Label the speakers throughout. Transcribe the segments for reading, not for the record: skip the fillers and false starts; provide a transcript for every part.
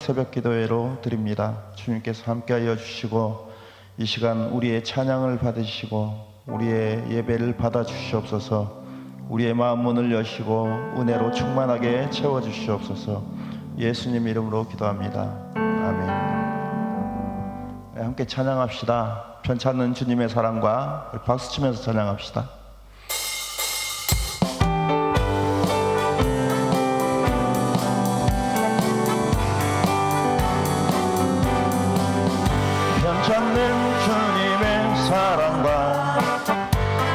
Speaker 1: 새벽 기도회로 드립니다. 주님께서 함께하여 주시고 이 시간 우리의 찬양을 받으시고 우리의 예배를 받아 주시옵소서. 우리의 마음 문을 여시고 은혜로 충만하게 채워 주시옵소서. 예수님 이름으로 기도합니다. 아멘. 네, 함께 찬양합시다. 편찮는 주님의 사랑과 박수 치면서 찬양합시다. 편찮는 주님의 사랑과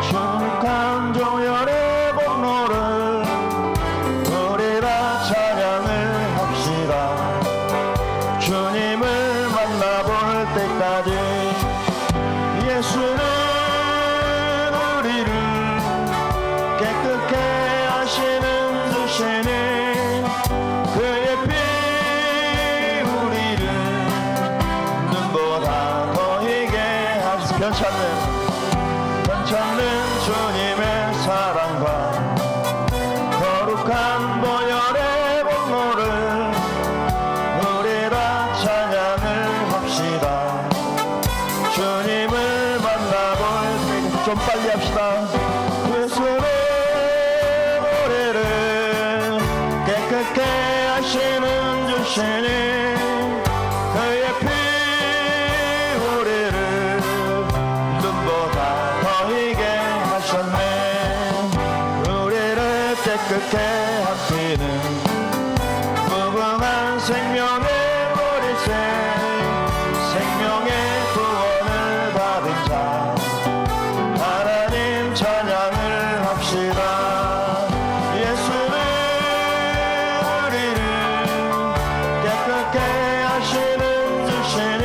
Speaker 1: 충직한 조열의 공로를 우리 다 찬양을 합시다. 주님을 만나볼 때까지 예수는 우리를 깨끗게 하시는 주시니 그의 피 우리를 눈보다 더 희게 하시. 편찮는 주님의 사랑과 거룩한 보혈의 공로를 우리 다 찬양을 합시다. 주님을 만나볼 때 좀 빨리 합시다. 예수는 우리를 깨끗게 하시는 주시니 그의 피 우리를 눈보다 더 희게 하셨네. 우리를 깨끗게 하시는 무궁한 생명의 보리새 생명의 구원을 받은 자 하나님 찬양을 합시다. 예수는 우리를 깨끗게 하시는 주시니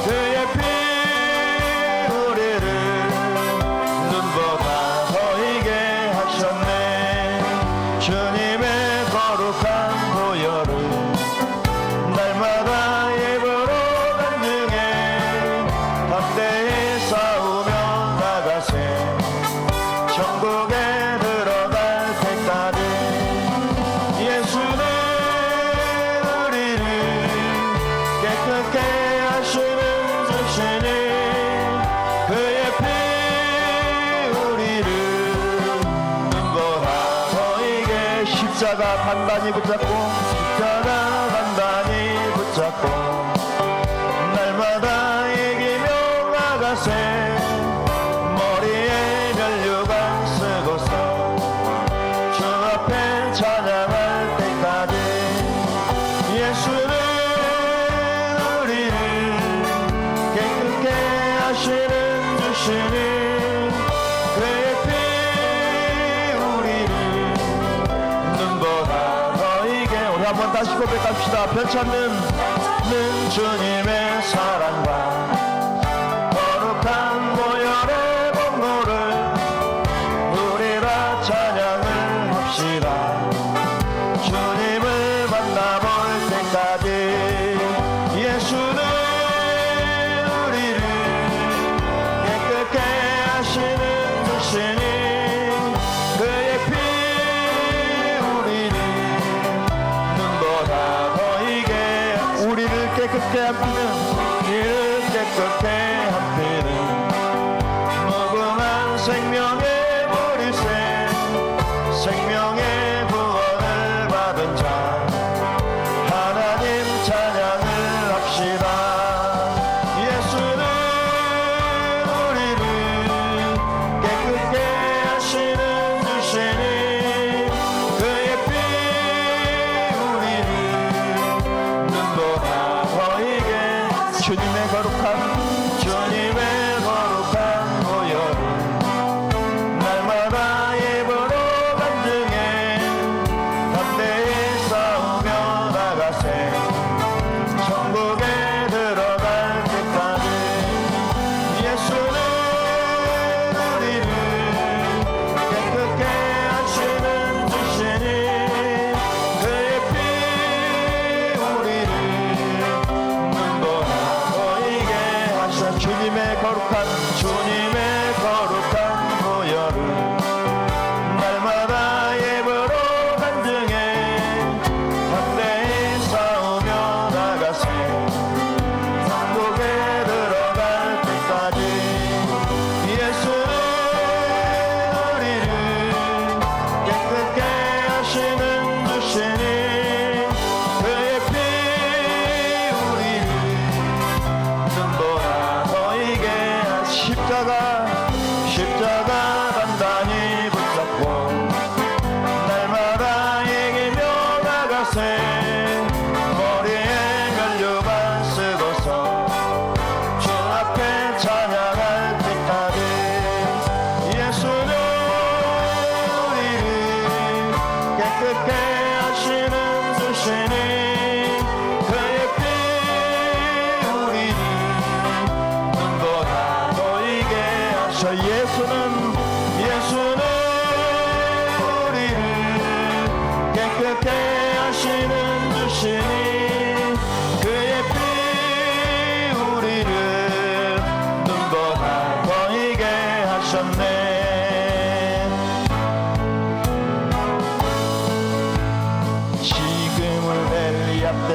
Speaker 1: 그의 피 우리를 눈보다 더 희게 하셨네. 주님의 거룩한 보혈을 날마다 예배로 간증해 담대히 싸우며 나가세. 천국에 들어갈 때까지 예수는 우리를 깨끗게 하시는 주시니 그의 피 우리를 눈보다 더 희게. 십자가 단단히 붙잡고 십자가 단단히 붙잡고 날마다 이기며 나가세. 머리에 면류관 쓰고서 주 앞에 찬양할 때까지 예수는 우리를 깨끗게 하시는 주시니 그의 피 우리를 눈보다 더 희게. 우리 한번 다시 고백합시다. 편찮는 주님의 사랑과 거룩한 보혈의 공로를 우리 다 찬양을 합시다. 주님을 만나볼 때까지 예수는 우리를 깨끗게 하시는 주시니 그의 피 우리를 눈보다 더 희게. 우리를 깨끗게 하시는 이를 깨끗게 하시는 무궁한 생명의 보리새 생명의 구원을 받은 자 하나님 찬양을 합시다. 예수는 우리를 깨끗게 하시는 주시니 그의 피 우리를 눈보다 더 희게. 주님의 거룩한 보혈을 날마다 예배로 간증해 담대히 싸우며 나가세. 천국에 들어갈 때까지 예수는 우리를 깨끗게 하시는 주시니 그의 피 우리를 눈보다 더 희게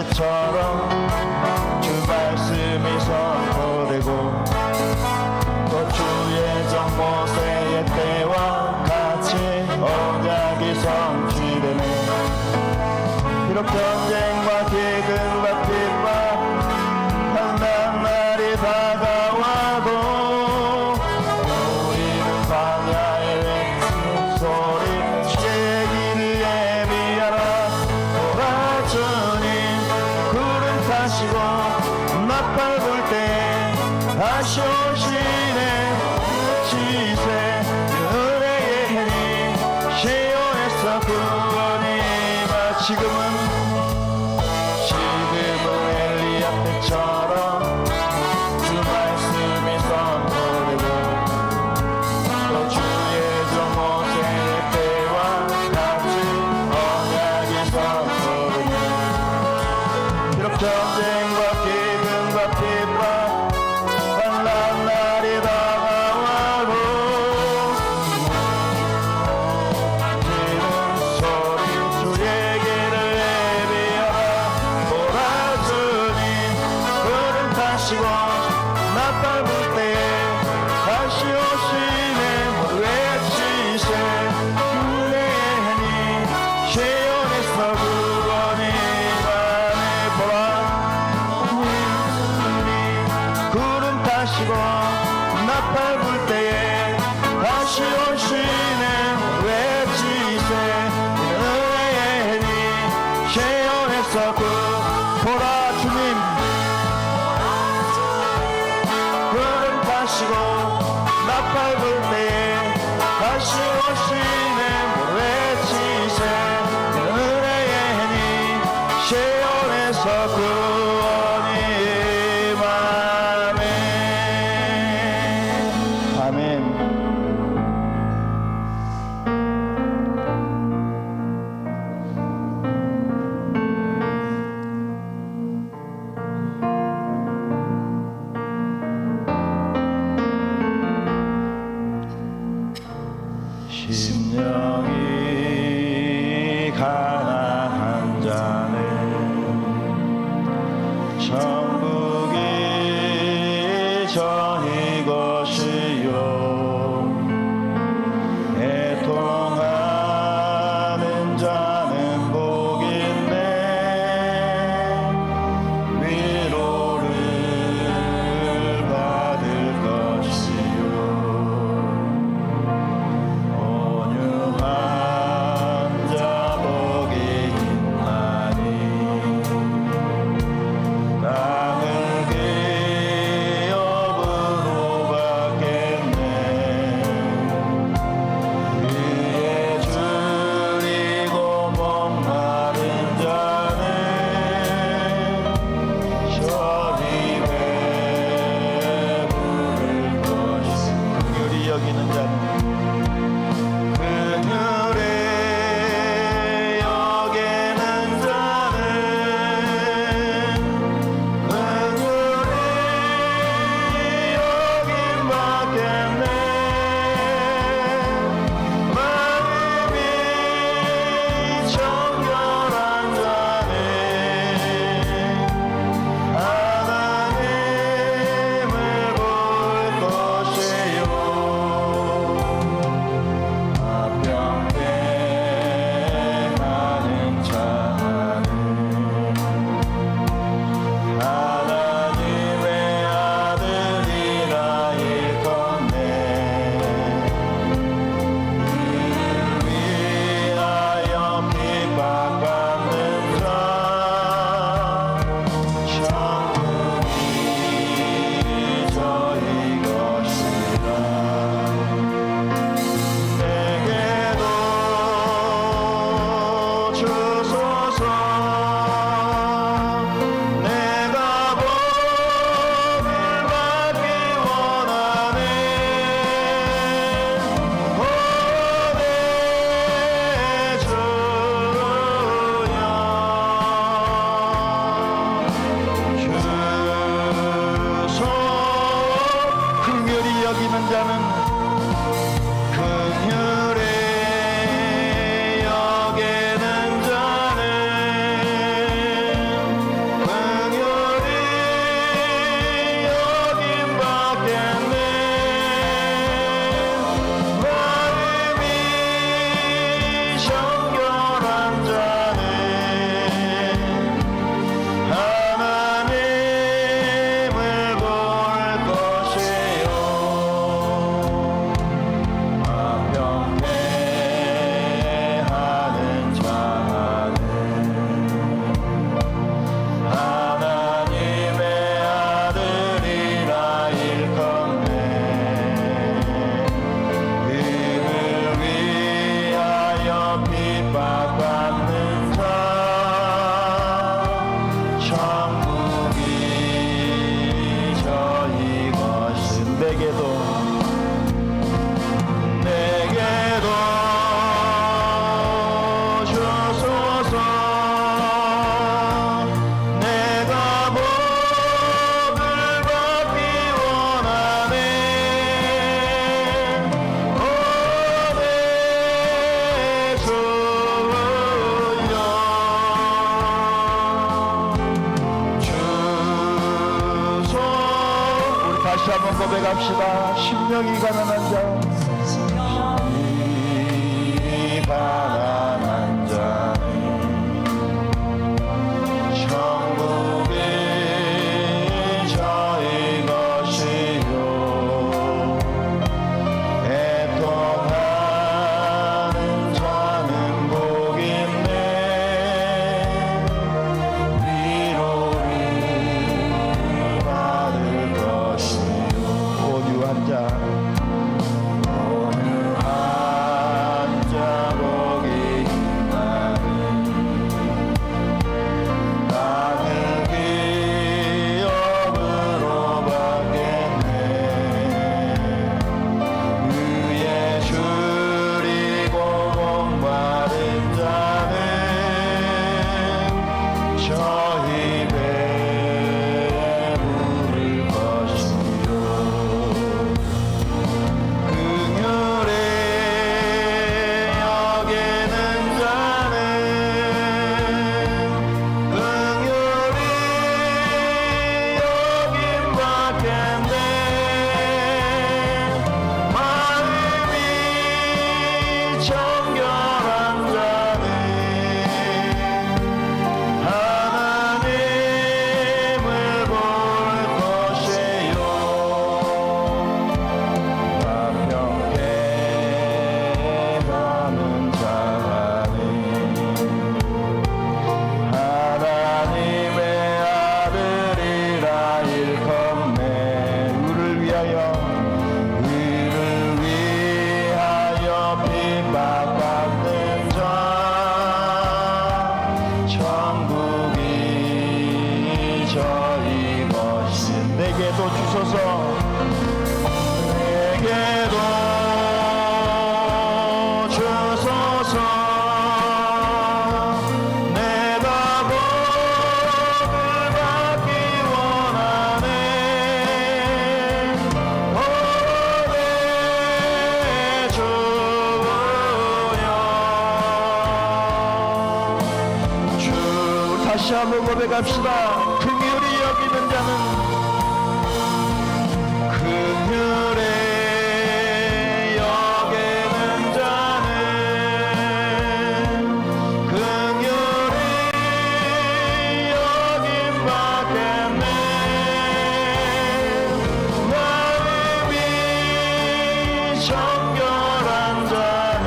Speaker 1: 때처럼 주 말씀이 선포되고 또 주의 정 모세의 때와 같이 언약이 성취되네. 비록 전쟁과 기근과 핍박 한단 날이 다가와도 우리는 광야의 외치는 소리 주의 길을 예비하라. 오라 주님 구름 타시고 나팔 불 때 다시 오시네. 시세 은혜의 해니 시온에서 구원이 임하. 지금은 엘리야 때처럼 주 말씀이 선포되고 또 주의 종 모세의 때와 같이 언약이 선포되네. 비록 전쟁과 기근과 핍박 환난 날이 다가와도 지는 소리 주의 길을 예비하라. 오라 주님 구름 타시고 나팔 불 때에 다시 오시네. 모두 외치세 은혜의 해니 시온에서 구원이 임하네. 보라 주님 구름 타시고 나팔 불 때에 다시 오시네. 모두 외치세 은혜의 해니 시온에서 보라 주님 구름 타시고 나팔 불 때에 다시 오시네. 모두 외치세 은혜의 해니 시온에서 구원이 임하네. 아멘. 심령이 가난한 자는 천국이 전이 것이요 애통하는 자는 복인데 위로를 받을 것이요 온유한 자 복이 있나니 땅을 기업은 다시 한번 고백합시다. 심령이 가난한 자, 이 가난한 자는 천국이 저희 것이요 애통하는 자는 복 있네 위로를 받을 것이요 온유한 자 다시 한번 고백합시다. 긍휼히 여기는 자는 긍휼히 여기는 자는 긍휼히 여김 받겠네 마음이 정결한 자는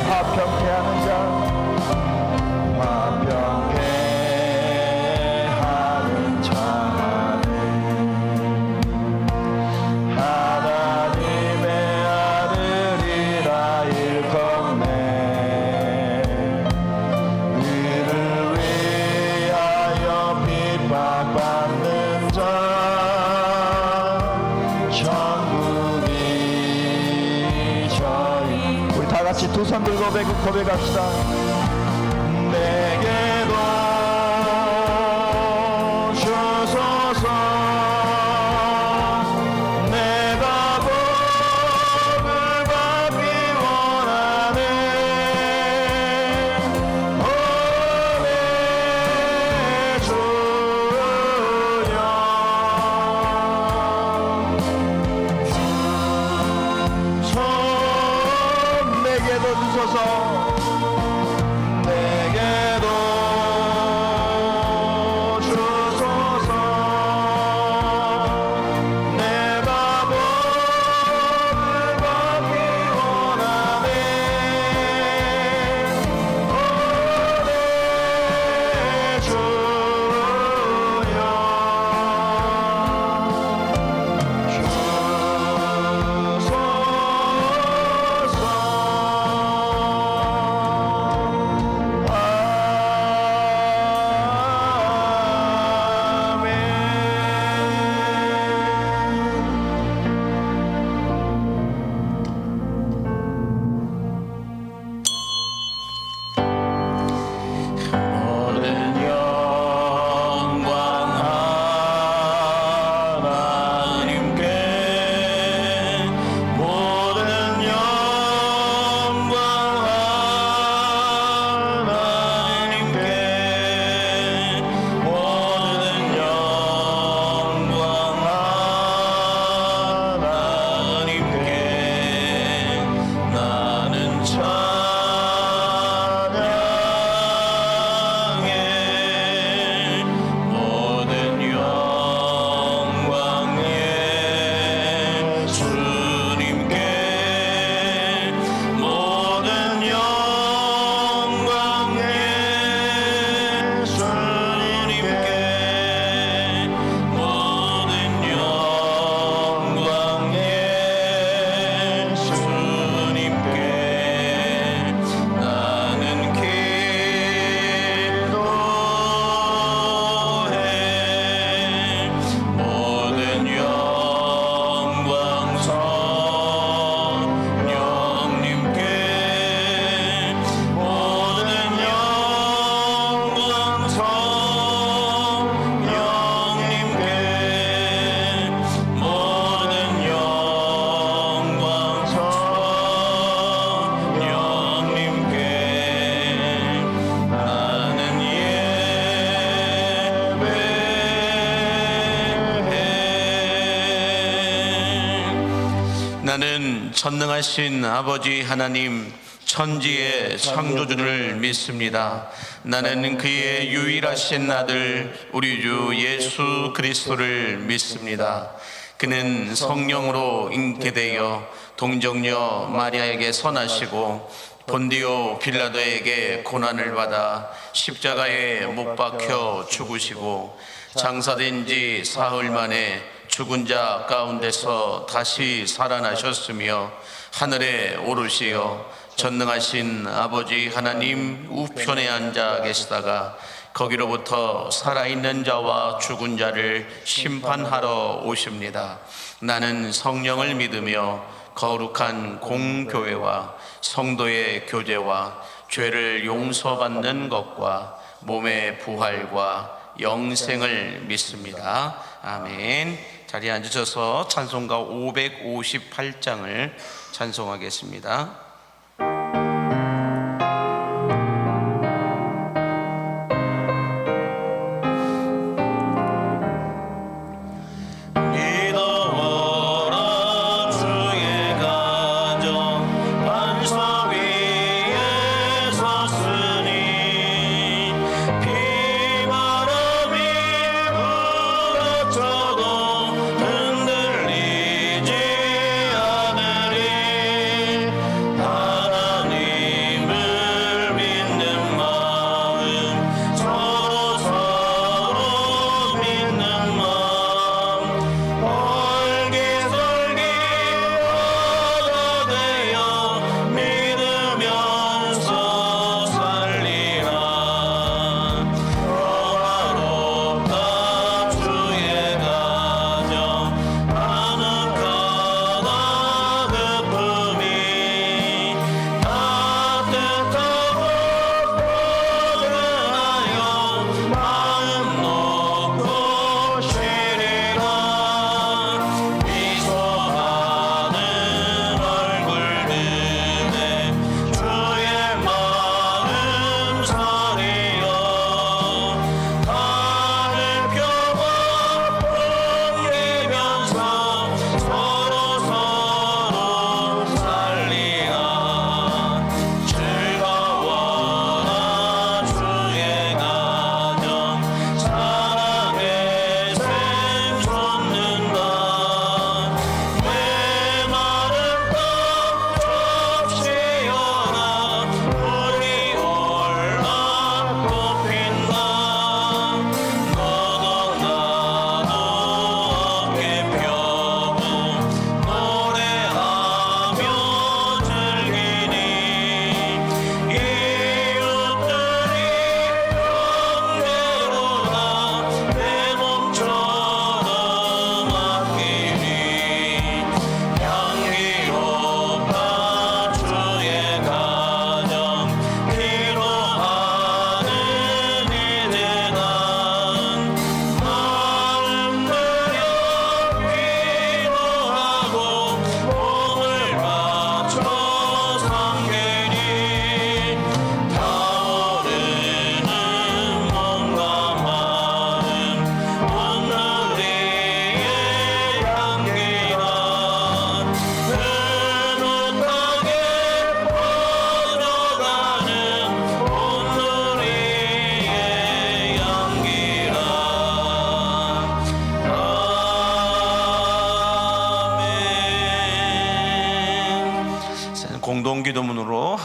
Speaker 1: 화평케 하는 자, 화평케 하는 자는 하나님의 아들이라 일컫네 그를 위하여 핍박받는 자 천국이 저희 우리 다같이 두 손 들고 고백합시다. 내게도 주소서 내가 복을 받기 원하네 오래 주여 손 내게도 주소서 내게도 주소서 내가 복을 받기 원하네 오래 주여 주소서
Speaker 2: 나는 전능하신 아버지 하나님 천지의 창조주를 믿습니다. 나는 그의 유일하신 아들 우리 주 예수 그리스도를 믿습니다. 그는 성령으로 잉태되어 동정녀 마리아에게 선하시고 본디오 빌라도에게 고난을 받아 십자가에 못 박혀 죽으시고 장사된 지 사흘 만에 죽은 자 가운데서 다시 살아나셨으며 하늘에 오르시어 전능하신 아버지 하나님 우편에 앉아 계시다가 거기로부터 살아있는 자와 죽은 자를 심판하러 오십니다. 나는 성령을 믿으며 거룩한 공교회와 성도의 교제와 죄를 용서받는 것과 몸의 부활과 영생을 믿습니다. 아멘. 자리에 앉으셔서 찬송가 558장을 찬송하겠습니다.
Speaker 1: 나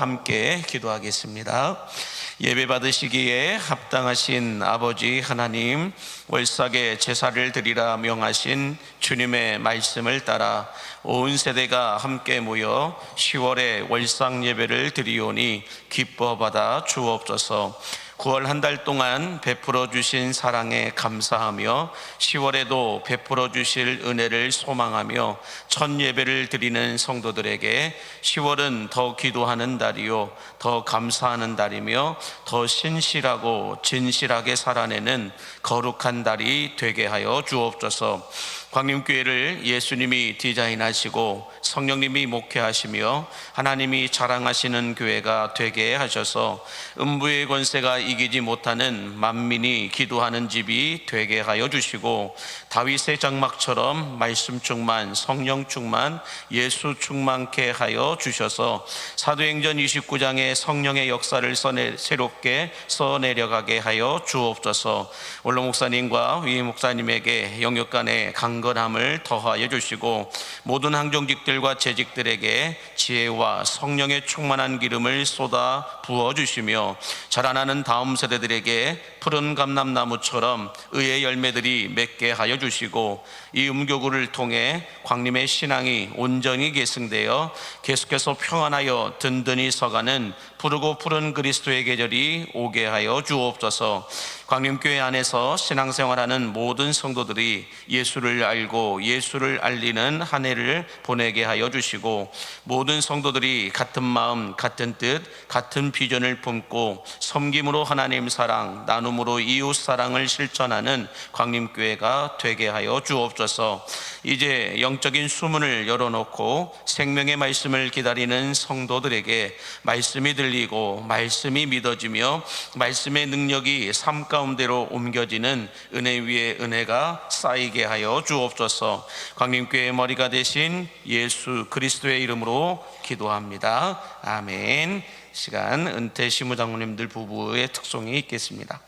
Speaker 2: 함께 기도하겠습니다. 예배 받으시기에 합당하신 아버지 하나님, 월삭에 제사를 드리라 명하신 주님의 말씀을 따라 온 세대가 함께 모여 10월에 월삭 예배를 드리오니 기뻐 받아 주옵소서. 9월 한 달 동안 베풀어 주신 사랑에 감사하며 10월에도 베풀어 주실 은혜를 소망하며 첫 예배를 드리는 성도들에게 10월은 더 기도하는 달이요 더 감사하는 달이며 더 신실하고 진실하게 살아내는 거룩한 달이 되게 하여 주옵소서. 광림교회를 예수님이 디자인하시고 성령님이 목회하시며 하나님이 자랑하시는 교회가 되게 하셔서 음부의 권세가 이기지 못하는 만민이 기도하는 집이 되게 하여 주시고, 다윗의 장막처럼 말씀 충만, 성령 충만, 예수 충만케 하여 주셔서 사도행전 29장의 성령의 역사를 새롭게 써내려가게 하여 주옵소서. 원로 목사님과 위에 목사님에게 영역간의 강건함을 더하여 주시고, 모든 항정직들과 재직들에게 지혜와 성령의 충만한 기름을 쏟아 부어주시며, 자라나는 다음 세대들에게 푸른 감람나무처럼 의의 열매들이 맺게 하여 주시고, 이 음교구를 통해 광림의 신앙이 온전히 계승되어 계속해서 평안하여 든든히 서가는 푸르고 푸른 그리스도의 계절이 오게 하여 주옵소서. 광림교회 안에서 신앙생활하는 모든 성도들이 예수를 알고 예수를 알리는 한 해를 보내게 하여 주시고, 모든 성도들이 같은 마음, 같은 뜻, 같은 비전을 품고 섬김으로 하나님 사랑, 나눔으로 이웃 사랑을 실천하는 광림교회가 되게 하여 주옵소서. 이제 영적인 수문을 열어놓고 생명의 말씀을 기다리는 성도들에게 말씀이 들리고 말씀이 믿어지며 말씀의 능력이 삶 가운데로 옮겨지는 은혜 위에 은혜가 쌓이게 하여 주옵소서. 광림교회의 머리가 되신 예수 그리스도의 이름으로 기도합니다. 아멘. 시간 은퇴 시무장로님들 부부의 특송이 있겠습니다.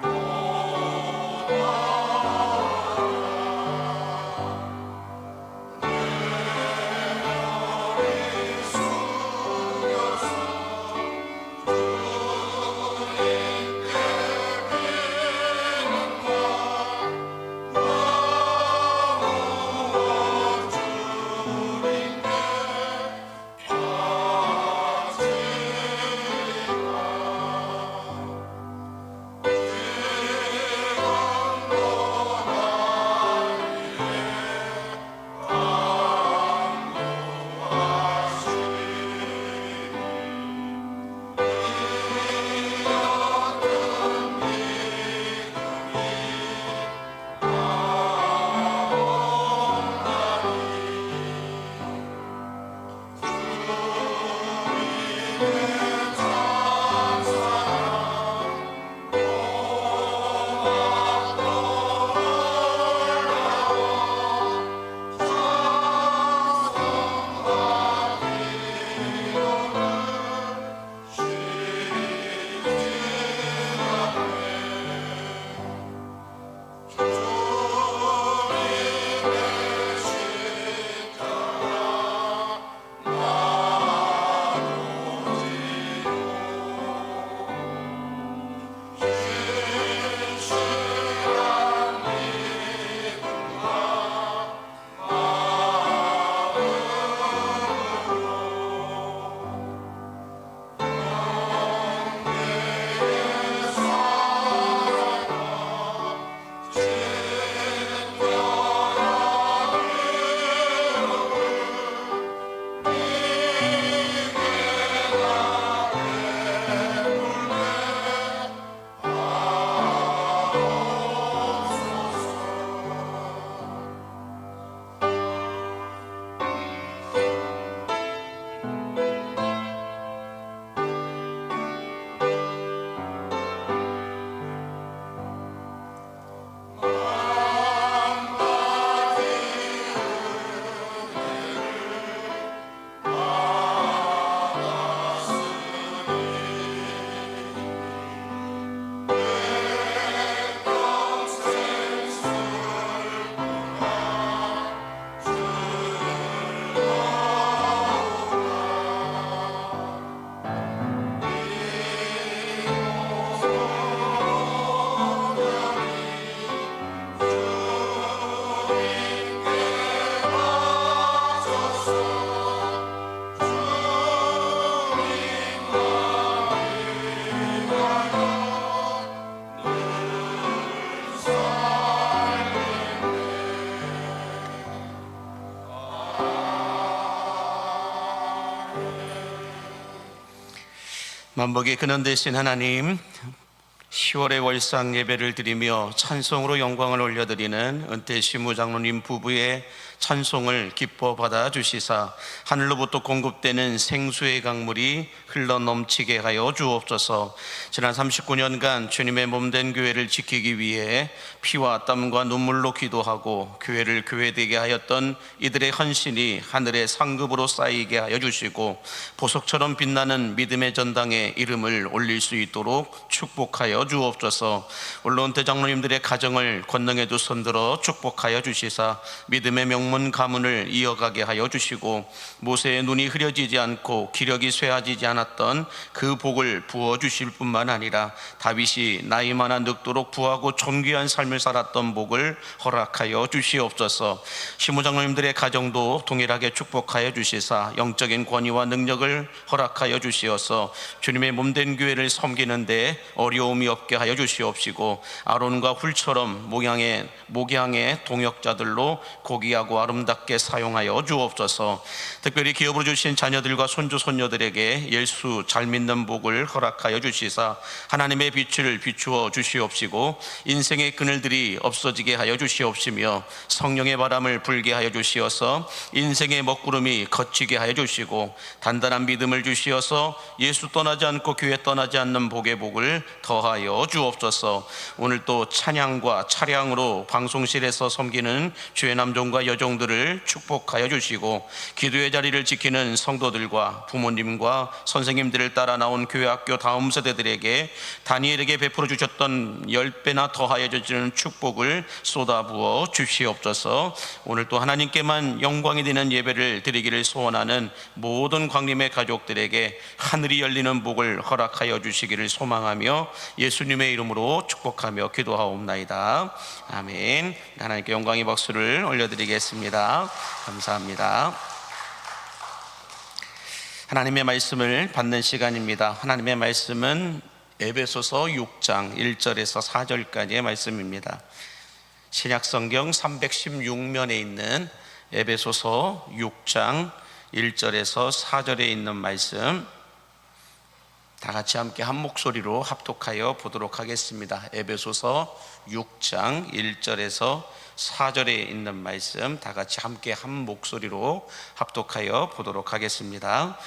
Speaker 3: 오,
Speaker 2: 만복의 근원 되신 하나님, 10월의 월상 예배를 드리며 찬송으로 영광을 올려드리는 은퇴 시무장로님 부부의 찬송을 기뻐 받아주시사 하늘로부터 공급되는 생수의 강물이 흘러넘치게 하여 주옵소서. 지난 39년간 주님의 몸된 교회를 지키기 위해 피와 땀과 눈물로 기도하고 교회를 교회되게 하였던 이들의 헌신이 하늘의 상급으로 쌓이게 하여 주시고 보석처럼 빛나는 믿음의 전당에 이름을 올릴 수 있도록 축복하여 주옵소서. 물론 대장로님들의 가정을 권능에 두 손들어 축복하여 주시사 믿음의 명문 가문을 이어가게 하여 주시고 모세의 눈이 흐려지지 않고 기력이 쇠하지지 않았던 그 복을 부어 주실 뿐만 아니라 다윗이 나이 많아 늙도록 부하고 존귀한 삶을 살았던 복을 허락하여 주시옵소서. 시무장로님들의 가정도 동일하게 축복하여 주시사 영적인 권위와 능력을 허락하여 주시어서 주님의 몸된 교회를 섬기는데 어려움이 없게 하여 주시옵시고 아론과 훌처럼 목양의 동역자들로 고귀하고 아름답게 사용하여 주옵소서. 특별히 기업으로 주신 자녀들과 손주 손녀들에게 예수 잘 믿는 복을 허락하여 주시사 하나님의 빛을 비추어 주시옵시고 인생의 그늘들이 없어지게 하여 주시옵시며 성령의 바람을 불게 하여 주시어서 인생의 먹구름이 거치게 하여 주시고 단단한 믿음을 주시어서 예수 떠나지 않고 교회 떠나지 않는 복의 복을 더하여 주옵소서. 오늘 또 찬양과 차량으로 방송실에서 섬기는 주의 남종과 여종들을 축복하여 주시고 기도의 자리를 지키는 성도들과 부모님과 선생님들을 따라 나온 교회 학교 다음 세대들에게 다니엘에게 베풀어 주셨던 10배나 더하여 주시는 축복을 쏟아부어 주시옵소서. 오늘 또 하나님께만 영광이 되는 예배를 드리기를 소원하는 모든 광림의 가족들에게 하늘이 열리는 복을 허락하여 주시기를 소망하며 예수님의 이름으로 축복하며 기도하옵나이다. 아멘. 하나님께 영광의 박수를 올려드리겠습니다. 감사합니다. 하나님의 말씀을 받는 시간입니다. 하나님의 말씀은 에베소서 6장 1절에서 4절까지의 말씀입니다. 신약성경 316면에 있는 에베소서 6장 1절에서 4절에 있는 말씀, 다 같이 함께 한 목소리로 합독하여 보도록 하겠습니다. 에베소서 6장 1절에서 4절에 있는 말씀, 다 같이 함께 한 목소리로 합독하여 보도록 하겠습니다.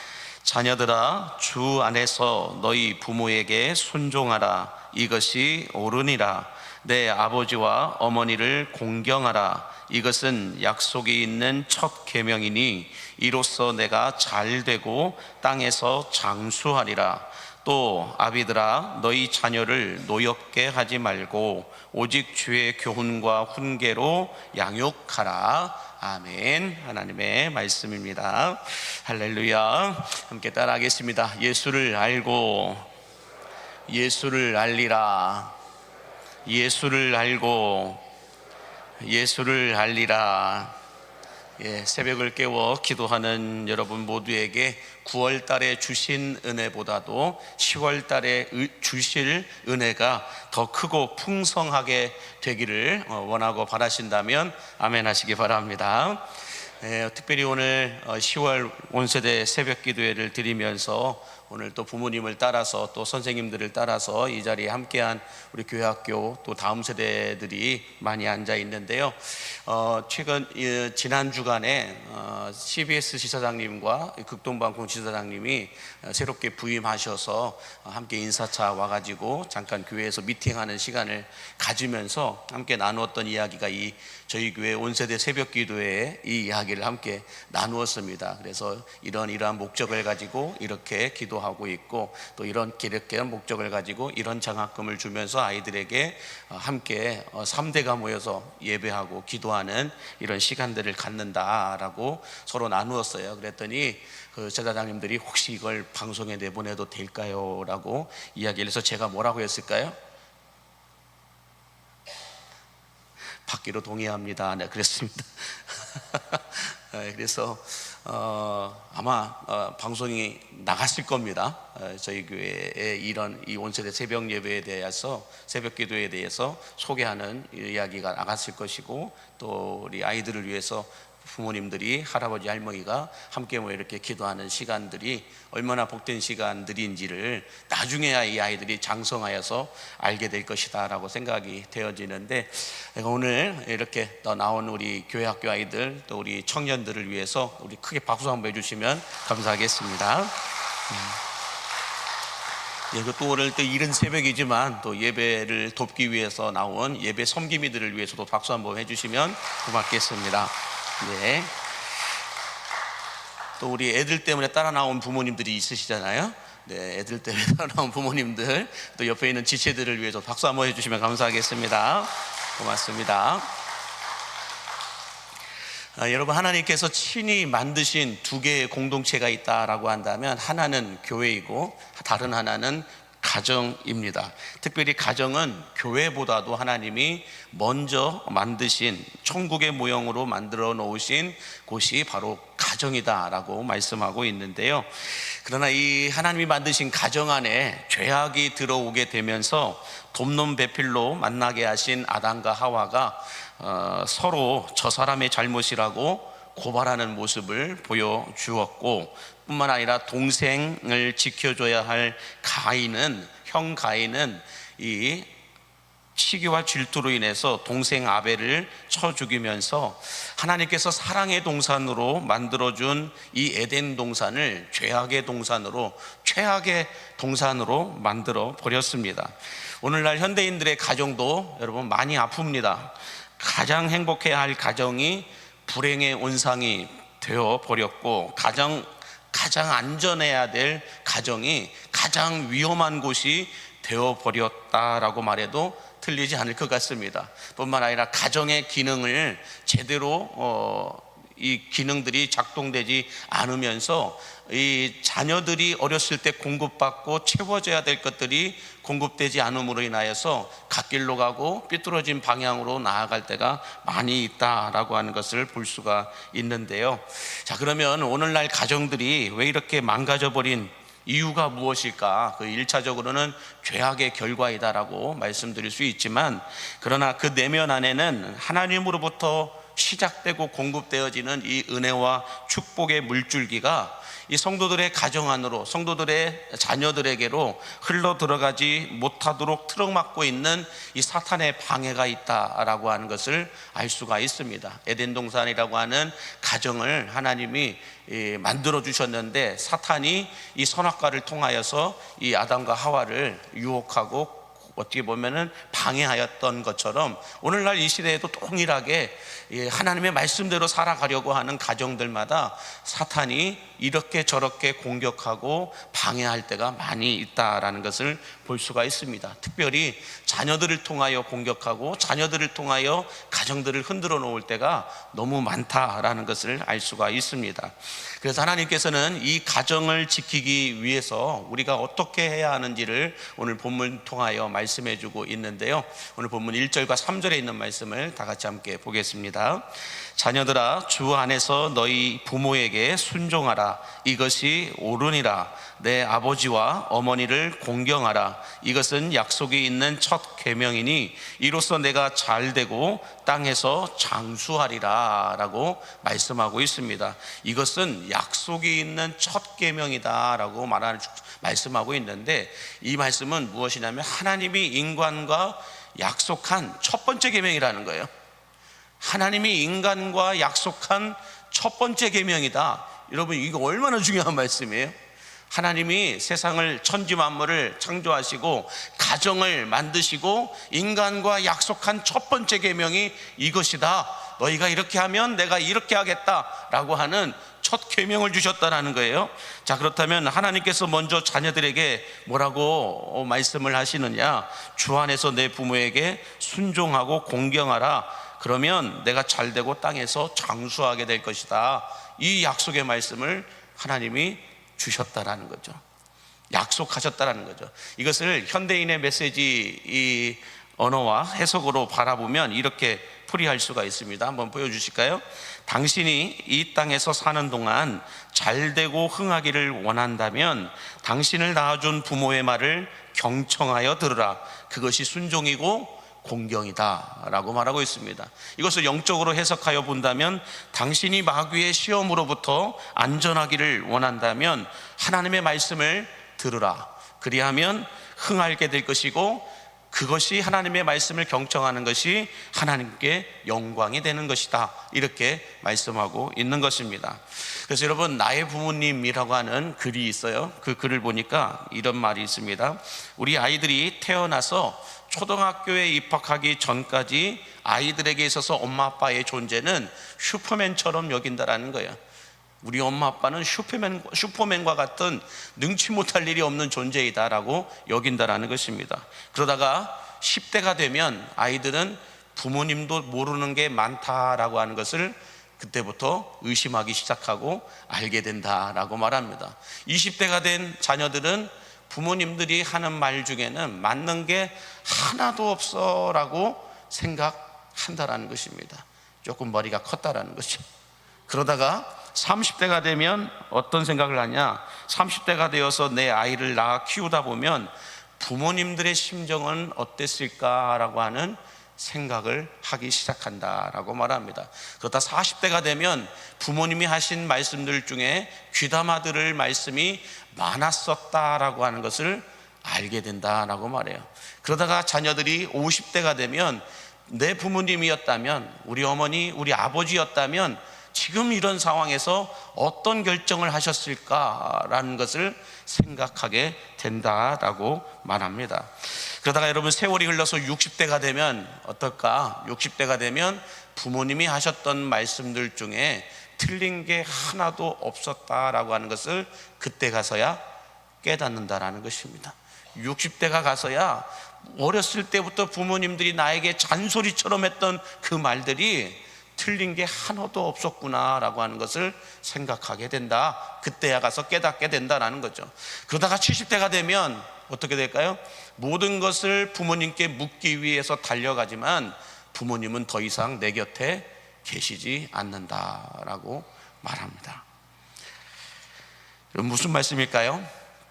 Speaker 2: 자녀들아, 주 안에서 너희 부모에게 순종하라. 이것이 옳으니라. 내 아버지와 어머니를 공경하라. 이것은 약속이 있는 첫 계명이니 이로써 내가 잘되고 땅에서 장수하리라. 또 아비들아, 너희 자녀를 노엽게 하지 말고 오직 주의 교훈과 훈계로 양육하라. 아멘. 하나님의 말씀입니다. 할렐루야. 함께 따라하겠습니다. 예수를 알고 예수를 알리라. 예수를 알고 예수를 알리라. 새벽을 깨워 기도하는 여러분 모두에게 9월 달에 주신 은혜보다도 10월 달에 주실 은혜가 더 크고 풍성하게 되기를 원하고 바라신다면 아멘 하시기 바랍니다. 특별히 오늘 10월 온세대 새벽 기도회를 드리면서 오늘 또 부모님을 따라서 또 선생님들을 따라서 이 자리에 함께한 우리 교회학교 또 다음 세대들이 많이 앉아 있는데요. 최근 지난 주간에 CBS 지사장님과 극동방송 지사장님이 새롭게 부임하셔서 함께 인사차 와가지고 잠깐 교회에서 미팅하는 시간을 가지면서 함께 나누었던 이야기가 이 저희 교회 온세대 새벽 기도회의 이 이야기를 함께 나누었습니다. 그래서 이러한 목적을 가지고 이렇게 기도하고 있고 또 이렇게 목적을 가지고 이런 장학금을 주면서 아이들에게 함께 3대가 모여서 예배하고 기도하는 이런 시간들을 갖는다라고 서로 나누었어요. 그랬더니 그 제사장님들이 혹시 이걸 방송에 내보내도 될까요? 라고 이야기를 해서 제가 뭐라고 했을까요? 받기로 동의합니다. 네, 그랬습니다. 그래서 아마 방송이 나갔을 겁니다. 저희 교회의 이 온세대 새벽 예배에 대해서 새벽 기도에 대해서 소개하는 이야기가 나갔을 것이고 또 우리 아이들을 위해서 부모님들이, 할아버지 할머니가 함께 모여 이렇게 기도하는 시간들이 얼마나 복된 시간들인지를 나중에야 이 아이들이 장성하여서 알게 될 것이다 라고 생각이 되어지는데, 오늘 이렇게 또 나온 우리 교회학교 아이들, 또 우리 청년들을 위해서 우리 크게 박수 한번 해주시면 감사하겠습니다. 또 오늘 또 이른 새벽이지만 또 예배를 돕기 위해서 나온 예배 섬김이들을 위해서도 박수 한번 해주시면 고맙겠습니다. 네. 또 우리 애들 때문에 따라 나온 부모님들이 있으시잖아요. 네, 애들 때문에 따라 나온 부모님들, 또 옆에 있는 지체들을 위해서 박수 한번 해주시면 감사하겠습니다. 고맙습니다. 여러분, 하나님께서 친히 만드신 두 개의 공동체가 있다라고 한다면 하나는 교회이고 다른 하나는 가정입니다. 특별히 가정은 교회보다도 하나님이 먼저 만드신 천국의 모형으로 만들어 놓으신 곳이 바로 가정이다라고 말씀하고 있는데요. 그러나 이 하나님이 만드신 가정 안에 죄악이 들어오게 되면서 돕는 배필로 만나게 하신 아담과 하와가 서로 저 사람의 잘못이라고 고발하는 모습을 보여주었고, 뿐만 아니라 동생을 지켜줘야 할 형 가인은 이 시기와 질투로 인해서 동생 아벨을 쳐 죽이면서 하나님께서 사랑의 동산으로 만들어준 이 에덴 동산을 죄악의 동산으로, 최악의 동산으로 만들어 버렸습니다. 오늘날 현대인들의 가정도 여러분 많이 아픕니다. 가장 행복해야 할 가정이 불행의 온상이 되어 버렸고, 가장 안전해야 될 가정이 가장 위험한 곳이 되어 버렸다라고 말해도 틀리지 않을 것 같습니다. 뿐만 아니라 가정의 기능을 제대로 이 기능들이 작동되지 않으면서 이 자녀들이 어렸을 때 공급받고 채워져야 될 것들이 공급되지 않음으로 인하여서 갓길로 가고 삐뚤어진 방향으로 나아갈 때가 많이 있다라고 하는 것을 볼 수가 있는데요. 자, 그러면 오늘날 가정들이 왜 이렇게 망가져버린 이유가 무엇일까? 그 1차적으로는 죄악의 결과이다라고 말씀드릴 수 있지만, 그러나 그 내면 안에는 하나님으로부터 시작되고 공급되어지는 이 은혜와 축복의 물줄기가 이 성도들의 가정 안으로, 성도들의 자녀들에게로 흘러 들어가지 못하도록 틀어막고 있는 이 사탄의 방해가 있다라고 하는 것을 알 수가 있습니다. 에덴 동산이라고 하는 가정을 하나님이 만들어 주셨는데, 사탄이 이 선악과를 통하여서 이 아담과 하와를 유혹하고 어떻게 보면은 방해하였던 것처럼 오늘날 이 시대에도 동일하게 하나님의 말씀대로 살아가려고 하는 가정들마다 사탄이 이렇게 저렇게 공격하고 방해할 때가 많이 있다라는 것을 볼 수가 있습니다. 특별히 자녀들을 통하여 공격하고 자녀들을 통하여 가정들을 흔들어 놓을 때가 너무 많다라는 것을 알 수가 있습니다. 그래서 하나님께서는 이 가정을 지키기 위해서 우리가 어떻게 해야 하는지를 오늘 본문 통하여 말씀해 주고 있는데요. 오늘 본문 1절과 3절에 있는 말씀을 다 같이 함께 보겠습니다. 자녀들아, 주 안에서 너희 부모에게 순종하라. 이것이 옳으니라. 내 아버지와 어머니를 공경하라. 이것은 약속이 있는 첫 계명이니 이로써 내가 잘되고 땅에서 장수하리라 라고 말씀하고 있습니다. 이것은 약속이 있는 첫 계명이다 라고 말씀하고 있는데, 이 말씀은 무엇이냐면 하나님이 인간과 약속한 첫 번째 계명이라는 거예요. 하나님이 인간과 약속한 첫 번째 계명이다. 여러분, 이거 얼마나 중요한 말씀이에요. 하나님이 세상을, 천지 만물을 창조하시고 가정을 만드시고 인간과 약속한 첫 번째 계명이 이것이다. 너희가 이렇게 하면 내가 이렇게 하겠다라고 하는 첫 계명을 주셨다라는 거예요. 자, 그렇다면 하나님께서 먼저 자녀들에게 뭐라고 말씀을 하시느냐? 주 안에서 내 부모에게 순종하고 공경하라. 그러면 내가 잘되고 땅에서 장수하게 될 것이다. 이 약속의 말씀을 하나님이 주셨다라는 거죠. 약속하셨다라는 거죠. 이것을 현대인의 메시지 이 언어와 해석으로 바라보면 이렇게 풀이할 수가 있습니다. 한번 보여주실까요? 당신이 이 땅에서 사는 동안 잘되고 흥하기를 원한다면 당신을 낳아준 부모의 말을 경청하여 들으라. 그것이 순종이고 공경이다 라고 말하고 있습니다. 이것을 영적으로 해석하여 본다면 당신이 마귀의 시험으로부터 안전하기를 원한다면 하나님의 말씀을 들으라. 그리하면 흥하게 될 것이고 그것이 하나님의 말씀을 경청하는 것이 하나님께 영광이 되는 것이다, 이렇게 말씀하고 있는 것입니다. 그래서 여러분, 나의 부모님이라고 하는 글이 있어요. 그 글을 보니까 이런 말이 있습니다. 우리 아이들이 태어나서 초등학교에 입학하기 전까지 아이들에게 있어서 엄마 아빠의 존재는 슈퍼맨처럼 여긴다라는 거예요. 우리 엄마 아빠는 슈퍼맨과 같은 능치 못할 일이 없는 존재이다라고 여긴다라는 것입니다. 그러다가 10대가 되면 아이들은 부모님도 모르는 게 많다라고 하는 것을 그때부터 의심하기 시작하고 알게 된다라고 말합니다. 20대가 된 자녀들은 부모님들이 하는 말 중에는 맞는 게 하나도 없어라고 생각한다라는 것입니다. 조금 머리가 컸다라는 거죠. 그러다가 30대가 되면 어떤 생각을 하냐? 30대가 되어서 내 아이를 낳아 키우다 보면 부모님들의 심정은 어땠을까라고 하는 생각을 하기 시작한다라고 말합니다. 그러다 40대가 되면 부모님이 하신 말씀들 중에 귀담아 들을 말씀이 많았었다라고 하는 것을 알게 된다라고 말해요. 그러다가 자녀들이 50대가 되면 내 부모님이었다면, 우리 어머니, 우리 아버지였다면 지금 이런 상황에서 어떤 결정을 하셨을까라는 것을 생각하게 된다라고 말합니다. 그러다가 여러분, 세월이 흘러서 60대가 되면 어떨까? 60대가 되면 부모님이 하셨던 말씀들 중에 틀린 게 하나도 없었다라고 하는 것을 그때 가서야 깨닫는다라는 것입니다. 60대가 가서야 어렸을 때부터 부모님들이 나에게 잔소리처럼 했던 그 말들이 틀린 게 하나도 없었구나라고 하는 것을 생각하게 된다. 그때야 가서 깨닫게 된다라는 거죠. 그러다가 70대가 되면 어떻게 될까요? 모든 것을 부모님께 묻기 위해서 달려가지만 부모님은 더 이상 내 곁에 계시지 않는다라고 말합니다. 무슨 말씀일까요?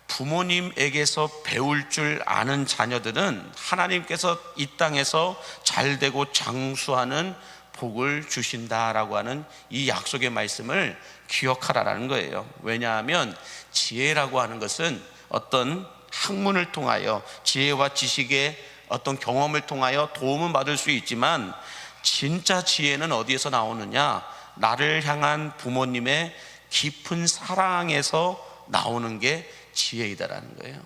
Speaker 2: 부모님에게서 배울 줄 아는 자녀들은 하나님께서 이 땅에서 잘되고 장수하는 복을 주신다라고 하는 이 약속의 말씀을 기억하라라는 거예요. 왜냐하면 지혜라고 하는 것은 어떤 학문을 통하여, 지혜와 지식의 어떤 경험을 통하여 도움은 받을 수 있지만 진짜 지혜는 어디에서 나오느냐? 나를 향한 부모님의 깊은 사랑에서 나오는 게 지혜이다라는 거예요.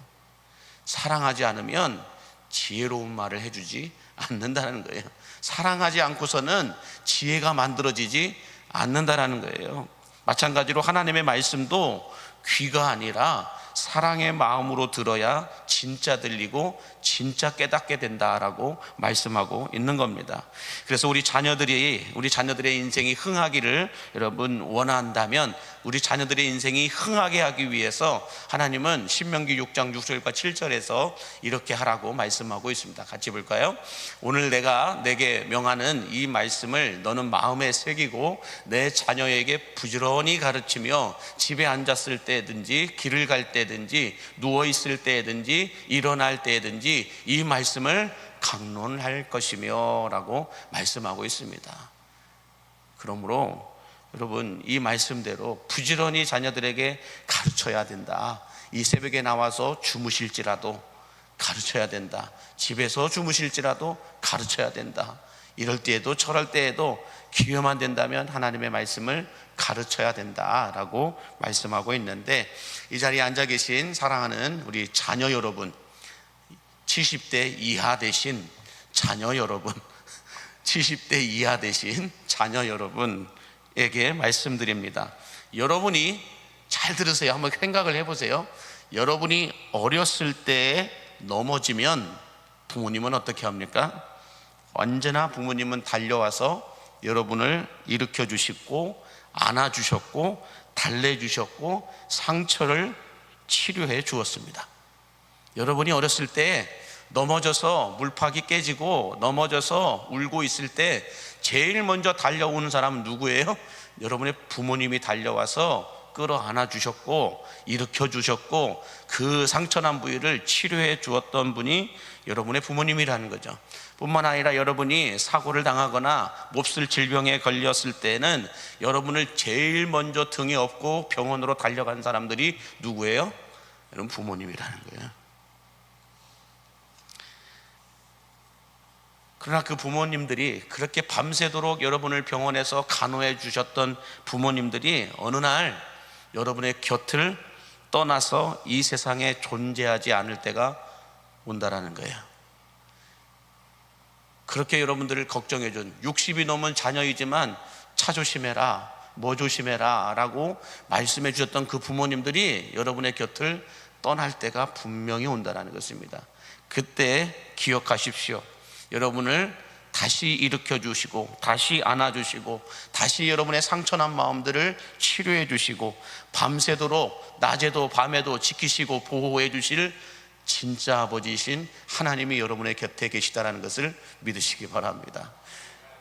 Speaker 2: 사랑하지 않으면 지혜로운 말을 해주지 않는다는 거예요. 사랑하지 않고서는 지혜가 만들어지지 않는다라는 거예요. 마찬가지로 하나님의 말씀도 귀가 아니라 사랑의 마음으로 들어야 진짜 들리고 진짜 깨닫게 된다라고 말씀하고 있는 겁니다. 그래서 우리 자녀들의 인생이 흥하기를 여러분 원한다면, 우리 자녀들의 인생이 흥하게 하기 위해서 하나님은 신명기 6장 6절과 7절에서 이렇게 하라고 말씀하고 있습니다. 같이 볼까요? 오늘 내가 내게 명하는 이 말씀을 너는 마음에 새기고 내 자녀에게 부지런히 가르치며 집에 앉았을 때든지 길을 갈 때든지 누워있을 때든지 일어날 때든지 이 말씀을 강론할 것이며 라고 말씀하고 있습니다. 그러므로 여러분, 이 말씀대로 부지런히 자녀들에게 가르쳐야 된다. 이 새벽에 나와서 주무실지라도 가르쳐야 된다. 집에서 주무실지라도 가르쳐야 된다. 이럴 때에도 저럴 때에도 기회만 된다면 하나님의 말씀을 가르쳐야 된다라고 말씀하고 있는데, 이 자리에 앉아 계신 사랑하는 우리 자녀 여러분, 70대 이하 되신 자녀 여러분, 70대 이하 되신 자녀 여러분에게 말씀드립니다. 여러분이 잘 들으세요. 한번 생각을 해보세요. 여러분이 어렸을 때 넘어지면 부모님은 어떻게 합니까? 언제나 부모님은 달려와서 여러분을 일으켜 주셨고 안아주셨고 달래주셨고 상처를 치료해 주었습니다. 여러분이 어렸을 때 넘어져서 물팍이 깨지고 넘어져서 울고 있을 때 제일 먼저 달려오는 사람은 누구예요? 여러분의 부모님이 달려와서 끌어안아 주셨고 일으켜 주셨고 그 상처난 부위를 치료해 주었던 분이 여러분의 부모님이라는 거죠. 뿐만 아니라 여러분이 사고를 당하거나 몹쓸 질병에 걸렸을 때는 여러분을 제일 먼저 등에 업고 병원으로 달려간 사람들이 누구예요? 여러분 부모님이라는 거예요. 그러나 그 부모님들이 그렇게 밤새도록 여러분을 병원에서 간호해 주셨던 부모님들이 어느 날 여러분의 곁을 떠나서 이 세상에 존재하지 않을 때가 온다라는 거예요. 그렇게 여러분들을 걱정해 준 60이 넘은 자녀이지만 차 조심해라, 뭐 조심해라 라고 말씀해 주셨던 그 부모님들이 여러분의 곁을 떠날 때가 분명히 온다는 것입니다. 그때 기억하십시오. 여러분을 다시 일으켜 주시고 다시 안아 주시고 다시 여러분의 상처난 마음들을 치료해 주시고 밤새도록 낮에도 밤에도 지키시고 보호해 주실 진짜 아버지이신 하나님이 여러분의 곁에 계시다는 것을 믿으시기 바랍니다.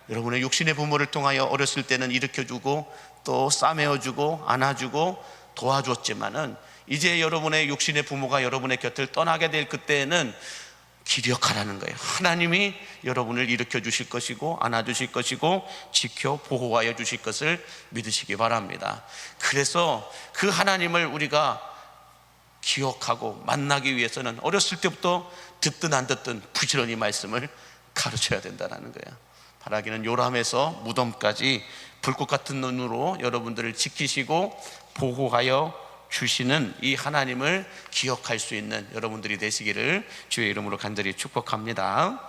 Speaker 2: 여러분의 육신의 부모를 통하여 어렸을 때는 일으켜주고 또 싸매어주고 안아주고 도와줬지만은 이제 여러분의 육신의 부모가 여러분의 곁을 떠나게 될 그때에는 기력하라는 거예요. 하나님이 여러분을 일으켜 주실 것이고 안아주실 것이고 지켜 보호하여 주실 것을 믿으시기 바랍니다. 그래서 그 하나님을 우리가 기억하고 만나기 위해서는 어렸을 때부터 듣든 안 듣든 부지런히 말씀을 가르쳐야 된다는 거예요. 바라기는 요람에서 무덤까지 불꽃 같은 눈으로 여러분들을 지키시고 보호하여 주시는 이 하나님을 기억할 수 있는 여러분들이 되시기를 주의 이름으로 간절히 축복합니다.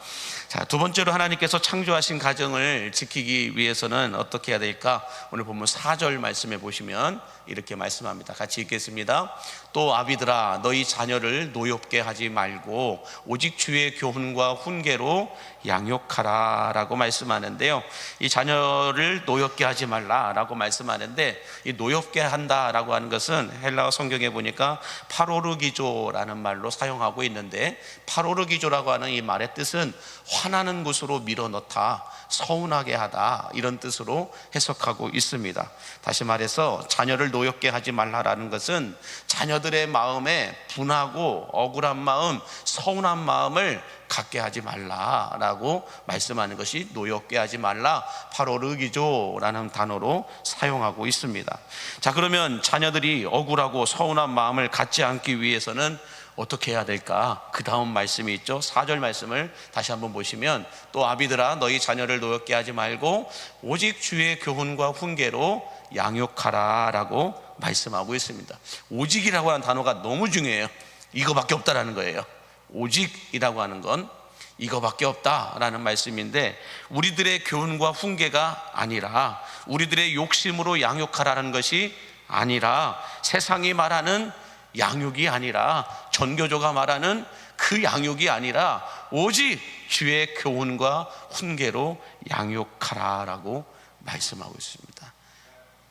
Speaker 2: 자, 두 번째로 하나님께서 창조하신 가정을 지키기 위해서는 어떻게 해야 될까? 오늘 본문 4절 말씀해 보시면 이렇게 말씀합니다. 같이 읽겠습니다. 또 아비들아 너희 자녀를 노엽게 하지 말고 오직 주의 교훈과 훈계로 양육하라 라고 말씀하는데요, 이 자녀를 노엽게 하지 말라 라고 말씀하는데 이 노엽게 한다 라고 하는 것은 헬라어 성경에 보니까 파로르기조라는 말로 사용하고 있는데, 파로르기조라고 하는 이 말의 뜻은 화나는 곳으로 밀어넣다, 서운하게 하다, 이런 뜻으로 해석하고 있습니다. 다시 말해서 자녀를 노엽게 하지 말라라는 것은 자녀들의 마음에 분하고 억울한 마음, 서운한 마음을 갖게 하지 말라라고 말씀하는 것이 노엽게 하지 말라, 파로르기조라는 단어로 사용하고 있습니다. 자, 그러면 자녀들이 억울하고 서운한 마음을 갖지 않기 위해서는 어떻게 해야 될까? 그 다음 말씀이 있죠. 4절 말씀을 다시 한번 보시면 또 아비들아 너희 자녀를 노엽게 하지 말고 오직 주의 교훈과 훈계로 양육하라 라고 말씀하고 있습니다. 오직이라고 하는 단어가 너무 중요해요. 이거밖에 없다라는 거예요. 오직이라고 하는 건 이거밖에 없다라는 말씀인데, 우리들의 교훈과 훈계가 아니라 우리들의 욕심으로 양육하라는 것이 아니라 세상이 말하는 양육이 아니라 전교조가 말하는 그 양육이 아니라 오직 주의 교훈과 훈계로 양육하라라고 말씀하고 있습니다.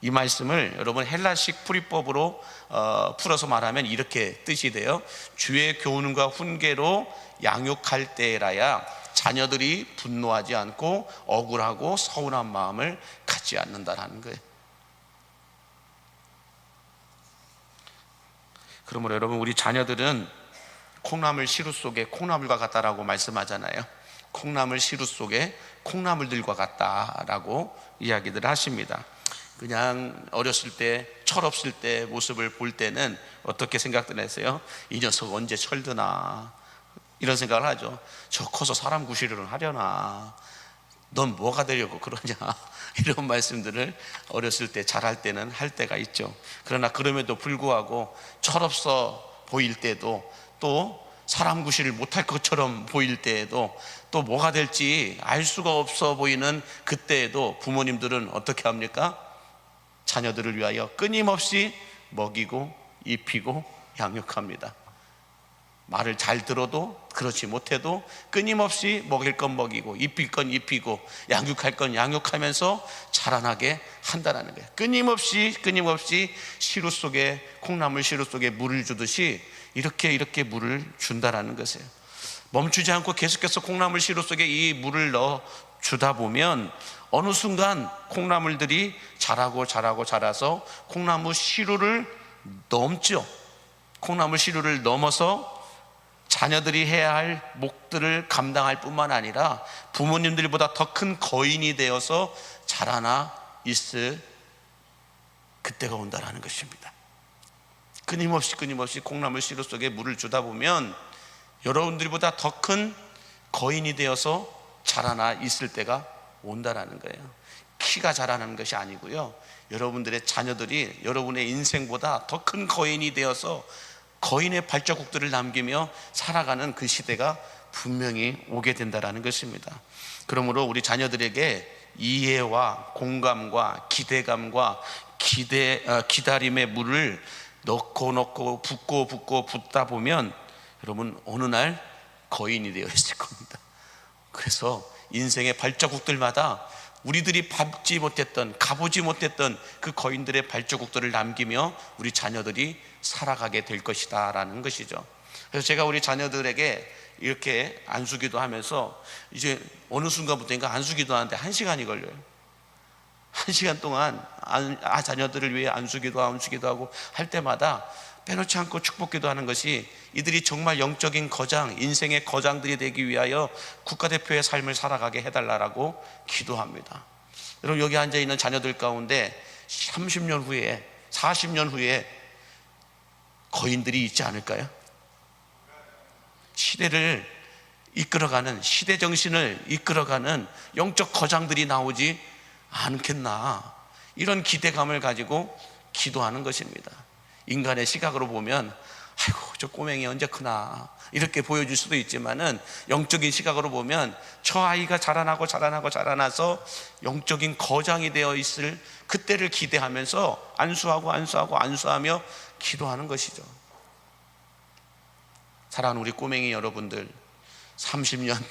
Speaker 2: 이 말씀을 여러분 헬라식 풀이법으로 풀어서 말하면 이렇게 뜻이 돼요. 주의 교훈과 훈계로 양육할 때라야 자녀들이 분노하지 않고 억울하고 서운한 마음을 갖지 않는다는 거예요. 그러므로 여러분, 우리 자녀들은 콩나물 시루 속에 콩나물과 같다라고 말씀하잖아요. 콩나물 시루 속에 콩나물들과 같다라고 이야기들 하십니다. 그냥 어렸을 때, 철없을 때 모습을 볼 때는 어떻게 생각들 하세요? 이 녀석 언제 철드나, 이런 생각을 하죠. 저 커서 사람 구실을 하려나, 넌 뭐가 되려고 그러냐, 이런 말씀들을 어렸을 때, 자랄 때는 할 때가 있죠. 그러나 그럼에도 불구하고 철없어 보일 때도, 또 사람 구실을 못할 것처럼 보일 때에도, 또 뭐가 될지 알 수가 없어 보이는 그때에도 부모님들은 어떻게 합니까? 자녀들을 위하여 끊임없이 먹이고 입히고 양육합니다. 말을 잘 들어도 그렇지 못해도 끊임없이 먹일 건 먹이고 입힐 건 입히고 양육할 건 양육하면서 자라나게 한다는 거예요. 끊임없이 시루 속에, 콩나물 시루 속에 물을 주듯이 이렇게 물을 준다라는 것이에요. 멈추지 않고 계속해서 콩나물 시루 속에 이 물을 넣어 주다 보면 어느 순간 콩나물들이 자라서 콩나물 시루를 넘죠. 콩나물 시루를 넘어서 자녀들이 해야 할 몫들을 감당할 뿐만 아니라 부모님들보다 더 큰 거인이 되어서 자라나 있을 그때가 온다라는 것입니다. 끊임없이 콩나물 시루 속에 물을 주다 보면 여러분들보다 더 큰 거인이 되어서 자라나 있을 때가 온다라는 거예요. 키가 자라는 것이 아니고요, 여러분들의 자녀들이 여러분의 인생보다 더 큰 거인이 되어서 거인의 발자국들을 남기며 살아가는 그 시대가 분명히 오게 된다라는 것입니다. 그러므로 우리 자녀들에게 이해와 공감과 기대감과 기다림의 물을 넣고 붓다 보면 여러분 어느 날 거인이 되어 있을 겁니다. 그래서 인생의 발자국들마다 우리들이 밟지 못했던, 가보지 못했던 그 거인들의 발자국들을 남기며 우리 자녀들이 살아가게 될 것이다 라는 것이죠. 그래서 제가 우리 자녀들에게 이렇게 안수기도 하면서 이제 어느 순간부터인가 안수기도 하는데 1시간이 걸려요. 1시간 동안 자녀들을 위해 안수기도 하고 할 때마다 빼놓지 않고 축복기도 하는 것이 이들이 정말 영적인 거장, 인생의 거장들이 되기 위하여 국가대표의 삶을 살아가게 해달라고 기도합니다. 여러분, 여기 앉아있는 자녀들 가운데 30년 후에 40년 후에 거인들이 있지 않을까요? 시대를 이끌어가는, 시대 정신을 이끌어가는 영적 거장들이 나오지 않겠나, 이런 기대감을 가지고 기도하는 것입니다. 인간의 시각으로 보면 아이고 저 꼬맹이 언제 크나 이렇게 보여줄 수도 있지만은, 영적인 시각으로 보면 저 아이가 자라나서 영적인 거장이 되어 있을 그때를 기대하면서 안수하며 기도하는 것이죠. 사랑하는 우리 꼬맹이 여러분들, 30년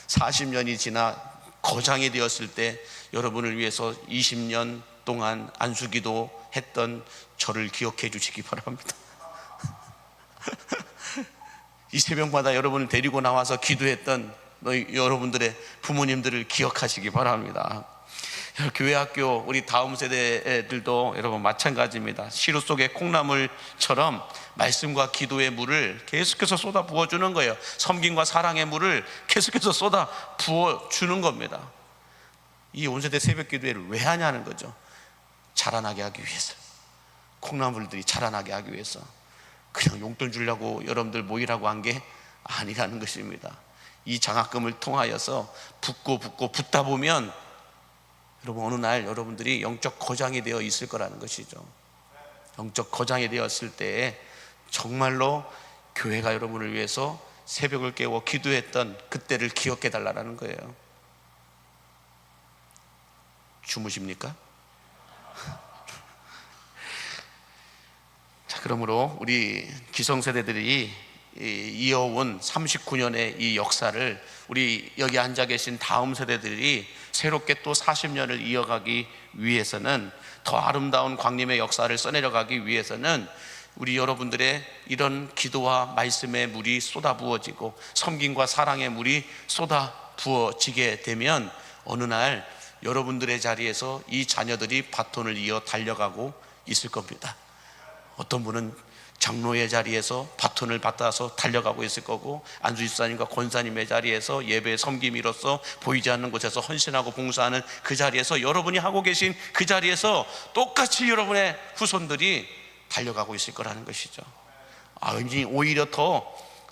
Speaker 2: 40년이 지나 거장이 되었을 때 여러분을 위해서 20년 동안 안수기도 했던 저를 기억해 주시기 바랍니다. 이 새벽마다 여러분을 데리고 나와서 기도했던 여러분들의 부모님들을 기억하시기 바랍니다. 교회 학교 우리 다음 세대 애들도 여러분 마찬가지입니다. 시루 속의 콩나물처럼 말씀과 기도의 물을 계속해서 쏟아 부어주는 거예요. 섬김과 사랑의 물을 계속해서 쏟아 부어주는 겁니다. 이 온세대 새벽 기도회를 왜 하냐는 거죠. 자라나게 하기 위해서, 콩나물들이 자라나게 하기 위해서. 그냥 용돈 주려고 여러분들 모이라고 한 게 아니라는 것입니다. 이 장학금을 통하여서 붓다 보면 여러분 어느 날 여러분들이 영적 거장이 되어 있을 거라는 것이죠. 영적 거장이 되었을 때에 정말로 교회가 여러분을 위해서 새벽을 깨워 기도했던 그때를 기억해 달라는 거예요. 주무십니까? 자, 그러므로 우리 기성세대들이 이어온 39년의 이 역사를 우리 여기 앉아 계신 다음 세대들이 새롭게 또 40년을 이어가기 위해서는, 더 아름다운 광림의 역사를 써내려가기 위해서는 우리 여러분들의 이런 기도와 말씀의 물이 쏟아 부어지고 섬김과 사랑의 물이 쏟아 부어지게 되면 어느 날 여러분들의 자리에서 이 자녀들이 바톤을 이어 달려가고 있을 겁니다. 어떤 분은 장로의 자리에서 바톤을 받아서 달려가고 있을 거고, 안수집사님과 권사님의 자리에서 예배 섬김이로서 보이지 않는 곳에서 헌신하고 봉사하는 그 자리에서, 여러분이 하고 계신 그 자리에서 똑같이 여러분의 후손들이 달려가고 있을 거라는 것이죠. 오히려 더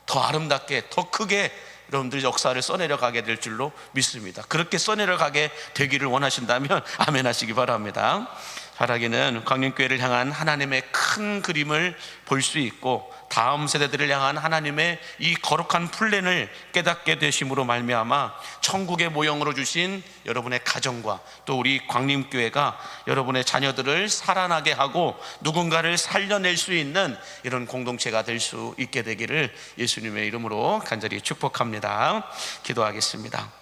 Speaker 2: 아름답게, 더 크게 여러분들이 역사를 써내려가게 될 줄로 믿습니다. 그렇게 써내려가게 되기를 원하신다면 아멘 하시기 바랍니다. 바라기는 광림교회를 향한 하나님의 큰 그림을 볼 수 있고, 다음 세대들을 향한 하나님의 이 거룩한 플랜을 깨닫게 되심으로 말미암아 천국의 모형으로 주신 여러분의 가정과 또 우리 광림교회가 여러분의 자녀들을 살아나게 하고 누군가를 살려낼 수 있는 이런 공동체가 될 수 있게 되기를 예수님의 이름으로 간절히 축복합니다. 기도하겠습니다.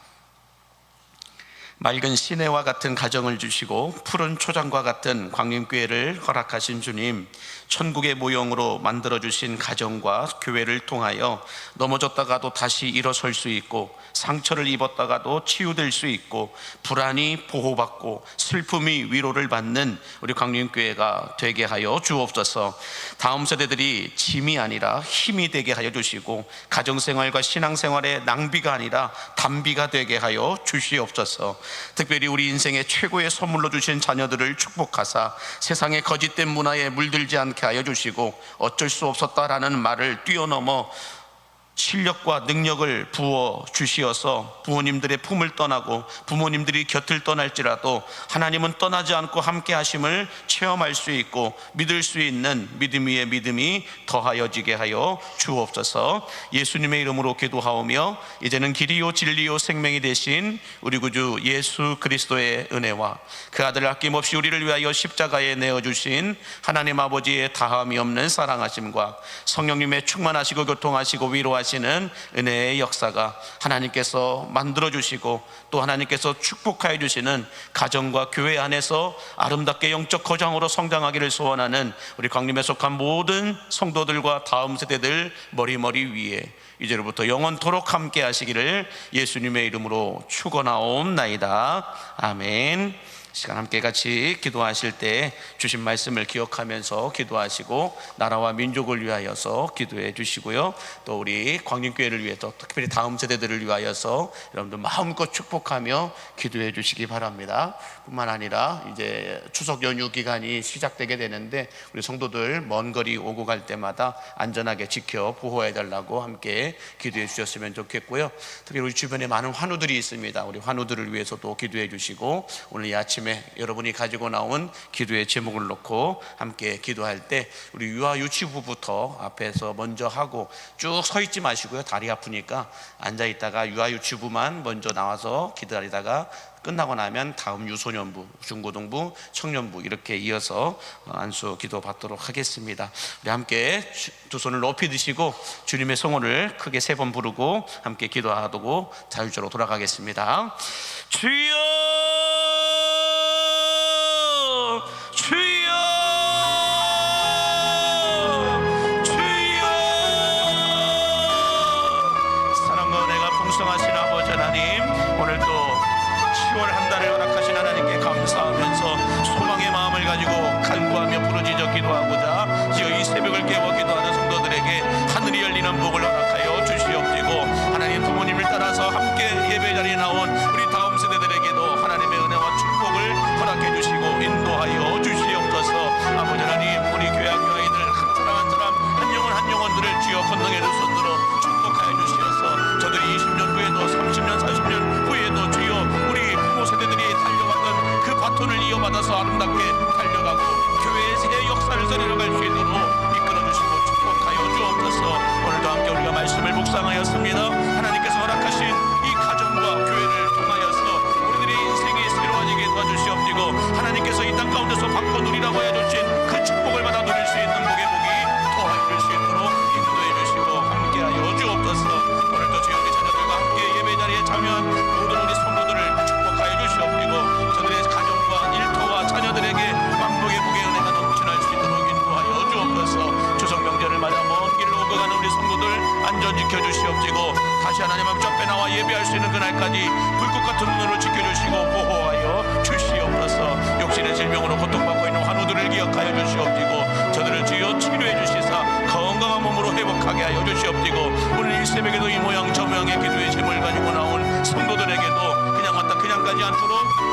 Speaker 2: 맑은 시내와 같은 가정을 주시고 푸른 초장과 같은 광림교회를 허락하신 주님, 천국의 모형으로 만들어주신 가정과 교회를 통하여 넘어졌다가도 다시 일어설 수 있고, 상처를 입었다가도 치유될 수 있고, 불안이 보호받고 슬픔이 위로를 받는 우리 광림교회가 되게 하여 주옵소서. 다음 세대들이 짐이 아니라 힘이 되게 하여 주시고, 가정생활과 신앙생활의 낭비가 아니라 단비가 되게 하여 주시옵소서. 특별히 우리 인생의 최고의 선물로 주신 자녀들을 축복하사 세상의 거짓된 문화에 물들지 않게 하여 주시고, 어쩔 수 없었다라는 말을 뛰어넘어 실력과 능력을 부어 주시어서 부모님들의 품을 떠나고 부모님들이 곁을 떠날지라도 하나님은 떠나지 않고 함께 하심을 체험할 수 있고 믿을 수 있는 믿음 위에 믿음이 더하여지게 하여 주옵소서. 예수님의 이름으로 기도하오며, 이제는 길이요 진리요 생명이 되신 우리 구주 예수 그리스도의 은혜와 그 아들 아낌없이 우리를 위하여 십자가에 내어주신 하나님 아버지의 다함이 없는 사랑하심과 성령님의 충만하시고 교통하시고 위로하시는 은혜의 역사가 하나님께서 만들어주시고 또 하나님께서 축복하여 주시는 가정과 교회 안에서 아름답게 영적 거장으로 성장하기를 소원하는 우리 광림에 속한 모든 성도들과 다음 세대들 머리머리 위에 이제로부터 영원토록 함께 하시기를 예수님의 이름으로 축원하옵나이다. 아멘. 시간 함께 같이 기도하실 때 주신 말씀을 기억하면서 기도하시고 나라와 민족을 위하여서 기도해 주시고요, 또 우리 광림교회를 위해서 특별히 다음 세대들을 위하여서 여러분들 마음껏 축복하며 기도해 주시기 바랍니다. 뿐만 아니라 이제 추석 연휴 기간이 시작되게 되는데 우리 성도들 먼 거리 오고 갈 때마다 안전하게 지켜 보호해 달라고 함께 기도해 주셨으면 좋겠고요, 특히 우리 주변에 많은 환우들이 있습니다. 우리 환우들을 위해서도 기도해 주시고, 오늘 이 아침에 여러분이 가지고 나온 기도의 제목을 놓고 함께 기도할 때 우리 유아 유치부부터 앞에서 먼저 하고 쭉 서 있지 마시고요, 다리 아프니까 앉아 있다가 유아 유치부만 먼저 나와서 기다리다가 끝나고 나면 다음 유소년부, 중고등부, 청년부 이렇게 이어서 안수 기도 받도록 하겠습니다. 우리 함께 두 손을 높이 드시고 주님의 성호를 크게 3번 부르고 함께 기도하고 자유자로 돌아가겠습니다. 주여 주여 주여. 사랑과 은혜가 풍성하신 아버지 하나님, 오늘 또 10월 한 달을 허락하신 하나님께 감사하면서 소망의 마음을 가지고 간구하며 부르짖어 기도하고자 지어 이 새벽을 깨워 기도하는 성도들에게 하늘이 열리는 복을 허락하여 주시옵시고, 하나님 부모님을 따라서 함께 예배 자리에 나온 우리 다음 세대들에게도 하나님의 은혜와 축복을 허락해 주시고 인도하여 주시옵소서. 아버지 하나님, 우리 교회 아이들 한 사람 한 사람 한 영혼 한 영혼들을 주여 건너게 두 손으로 축복하여 주시어서 저들이 20년 후에도 30년 40년 후에도 주여 우리 부모 세대들이 달려왔던 그 바톤을 이어받아서 아름답게 달려가고 교회의 새 역사를 써내려갈 수 있도록 이끌어주시고 축복하여 주옵소서. 오늘도 함께 우리가 말씀을 묵상하였습니다. 하나님께서 허락하신 이 가정과 교회를 통하여서 우리들의 인생이 새로워지게 도와주시옵시고, 하나님께서 이 땅 가운데서 받고 누리라고 해주신 그 축복을 받아 누릴 수 있는 복의 복이 더하여 줄 수 있도록 인도해 주시고 함께하여 주옵소서. 오늘도 주여 우리 자녀들과 함께 예배 자리에 참여한 모든 우리 성도들을 축복하여 주시옵시고, 저들의 가정과 일터와 자녀들에게 만복의 복의 은혜가 넘쳐날 수 있도록 인도하여 주옵소서. 추석 명절을 맞아 먼 길을 오고 가는 우리 성도들 안전 지켜주시옵시고, 다시 하나님 앞 앞에 나와 예배할 수 있는 그날까지 불꽃 같은 눈으로 지켜주시고 보호하여 주시옵소서. 욕심의 질병으로 고통받고 있는 환우들을 기억하여 주시옵시고, 저들을 주여 치료해 주시사 건강한 몸으로 회복하게 하여 주시옵시고, 오늘 이 새벽에도 이 모양 저 모양의 기도의 제목을 가지고 나온 성도들에게도 그냥 왔다 그냥 가지 않도록